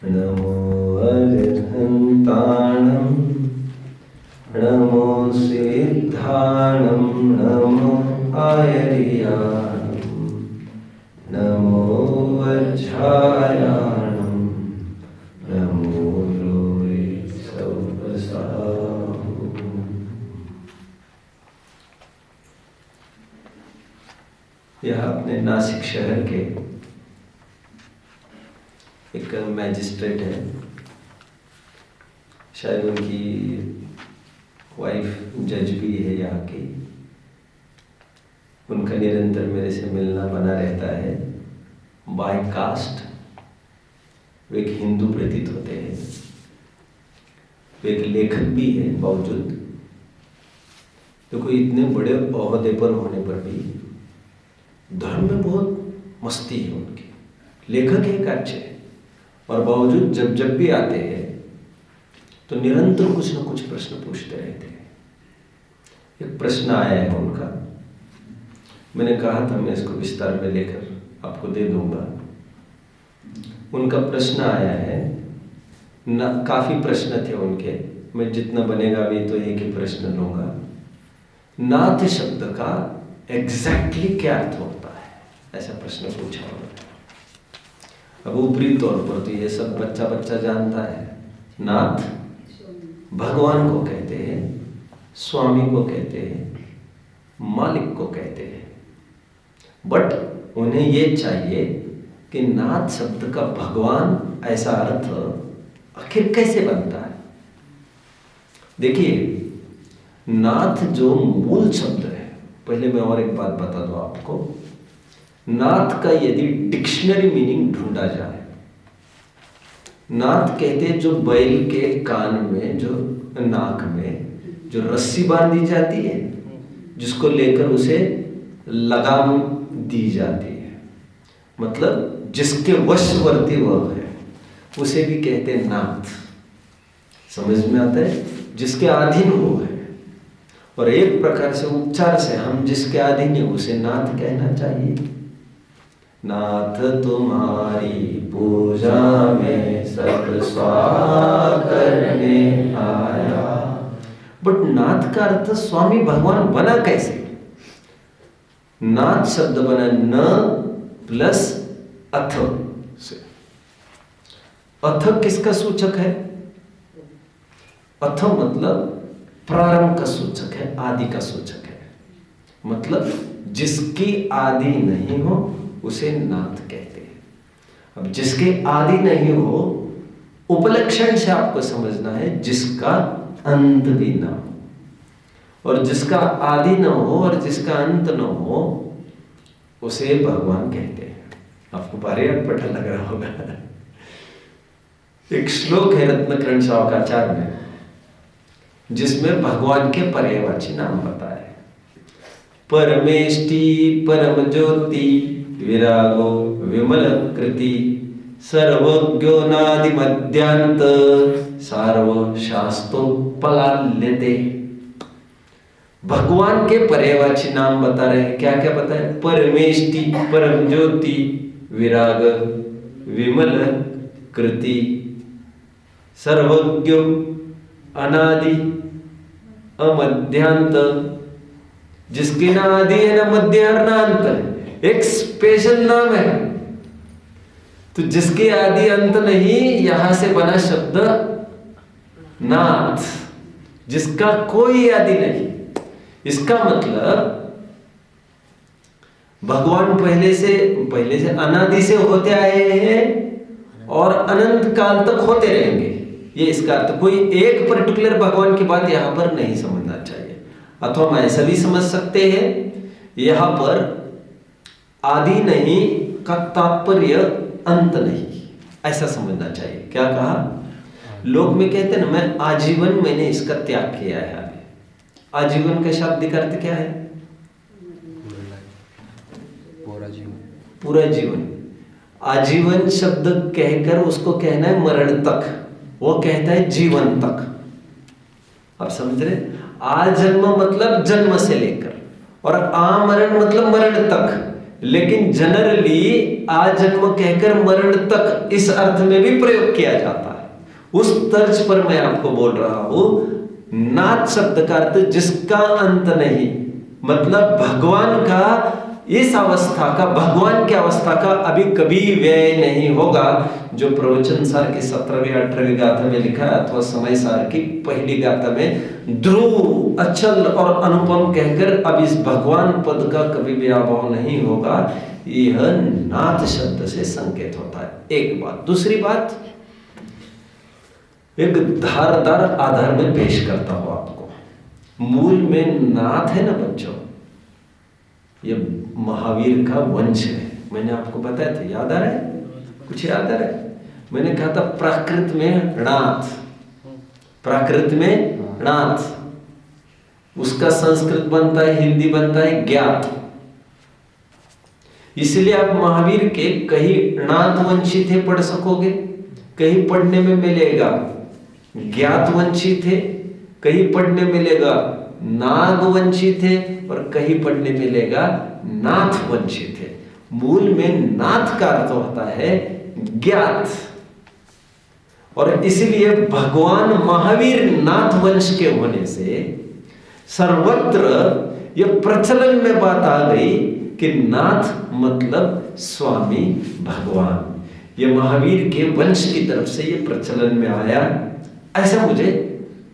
नमो अर्हन्ताणं नमो सिद्धाणं नमो आयर्याणं नमो वज्रायाणं नमो लोरे सौपसाहु। यह अपने नासिक शहर के एक मैजिस्ट्रेट है, शायद उनकी वाइफ जज भी है यहाँ की। उनका निरंतर मेरे से मिलना बना रहता है। बाय कास्ट वे एक हिंदू प्रतीत होते हैं। वे एक लेखक भी है, बावजूद देखो इतने बड़े ओहदे पर होने पर भी धर्म में बहुत मस्ती है उनकी। लेखक एक अच्छे, और बावजूद जब भी आते हैं तो निरंतर कुछ न कुछ प्रश्न पूछते रहते हैं। एक प्रश्न आया है उनका, मैंने कहा था मैं इसको विस्तार में लेकर आपको दे दूंगा। उनका प्रश्न आया है ना, काफी प्रश्न थे उनके, मैं जितना बनेगा अभी तो एक ही प्रश्न लूंगा। नाथ शब्द का एग्जैक्टली क्या अर्थ होता है, ऐसा प्रश्न पूछा उन्होंने। अब ऊपरी तौर पर तो ये सब बच्चा बच्चा जानता है। नाथ भगवान को कहते हैं, स्वामी को कहते हैं, मालिक को कहते हैं। बट उन्हें ये चाहिए कि नाथ शब्द का भगवान ऐसा अर्थ आखिर कैसे बनता है। देखिए, नाथ जो मूल शब्द है, पहले मैं और एक बात बता दूं आपको। नाथ का यदि डिक्शनरी मीनिंग ढूंढा जाए, नाथ कहते हैं जो बैल के कान में, जो नाक में जो रस्सी बांधी जाती है, जिसको लेकर उसे लगाम दी जाती है, मतलब जिसके वशवर्ती वह है, उसे भी कहते हैं नाथ। समझ में आता है? जिसके अधीन वो है। और एक प्रकार से उच्चार से हम जिसके अधीन है उसे नाथ कहना चाहिए। नाथ तुम्हारी पूजा में सब स्वाहा करने आया। बट नाथ का अर्थ स्वामी भगवान बना कैसे? नाथ शब्द बना न प्लस अथ से। अथ किसका सूचक है? अथ मतलब प्रारंभ का सूचक है, आदि का सूचक है। मतलब जिसकी आदि नहीं हो उसे नाथ कहते हैं। अब जिसके आदि नहीं हो, उपलक्षण से आपको समझना है जिसका अंत भी ना हो। और जिसका आदि न हो और जिसका अंत न हो उसे भगवान कहते हैं। आपको भारी अटपटा लग रहा होगा। एक श्लोक है रत्नकरण शावकाचार्य में, जिसमें भगवान के पर्यायवाची नाम बताए। परमेष्टि परम ज्योति विरागो विमल कृति सर्वज्ञो नादि मध्यांत सार्व शास्तोपलाल्यते। भगवान के पर्यायवाची नाम बता रहे हैं। क्या क्या बताए? परमेष्टि परम ज्योति विराग विमल कृति सर्वज्ञ अनादि अमध्यांत। जिसके ना आदि है ना मध्य और ना अंत है, एक स्पेशल नाम है। तो जिसके आदि अंत नहीं, यहां से बना शब्द नाथ, जिसका कोई आदि नहीं। इसका मतलब भगवान पहले से अनादि से होते आए हैं और अनंत काल तक होते रहेंगे। ये इसका अर्थ। कोई एक पर्टिकुलर भगवान की बात यहां पर नहीं समझना चाहिए। अथवा हम ऐसा भी समझ सकते हैं, यहां पर आदि नहीं का तात्पर्य अंत नहीं, ऐसा समझना चाहिए। क्या कहा? लोक में कहते हैं ना, मैं आजीवन मैंने इसका त्याग किया है। आजीवन का शाब्दिक अर्थ क्या है? पूरा जीवन। आजीवन शब्द कहकर उसको कहना है मरण तक, वो कहता है जीवन तक। आप समझ रहे? आजन्म मतलब जन्म से लेकर, और आमरण मतलब मरण तक। लेकिन जनरली आजन्म कहकर मरण तक इस अर्थ में भी प्रयोग किया जाता है। उस तर्ज पर मैं आपको बोल रहा हूं, नाथ शब्द का अर्थ जिसका अंत नहीं, मतलब भगवान का इस अवस्था का, भगवान की अवस्था का अभी कभी व्यय नहीं होगा। जो प्रवचन सार की 17वीं 18वीं गाथा में लिखा है, अथवा समय सार की पहली गाथा में ध्रुव अचल और अनुपम कहकर अब इस भगवान पद का कभी भी अभाव नहीं होगा, यह नाथ शब्द से संकेत होता है। एक बात। दूसरी बात, एक धारदार आधार में पेश करता हूं आपको। मूल में नाथ है ना बच्चों, ये महावीर का वंश है। मैंने आपको बताया था, याद आ रहा है? कुछ याद आ रहा है? मैंने कहा था प्राकृत में नाथ, प्राकृत में नाथ, उसका संस्कृत बनता है, हिंदी बनता है ज्ञात। इसलिए आप महावीर के कहीं नाथ वंशी थे पढ़ सकोगे, कहीं पढ़ने में मिलेगा ज्ञात वंशी थे, कहीं पढ़ने मिलेगा नागवंशी थे, और कहीं पढ़ने मिलेगा नाथ वंशी थे। मूल में नाथ का अर्थ होता है ज्ञात, और इसलिए भगवान महावीर नाथ वंश के होने से सर्वत्र यह प्रचलन में बात आ गई कि नाथ मतलब स्वामी भगवान। यह महावीर के वंश की तरफ से यह प्रचलन में आया, ऐसा मुझे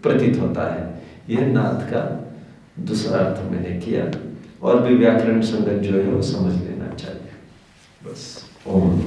प्रतीत होता है। यह नाथ का दूसरा अर्थ मैंने किया, और भी व्याकरण संगत जो है वो समझ लेना चाहिए। बस ओम।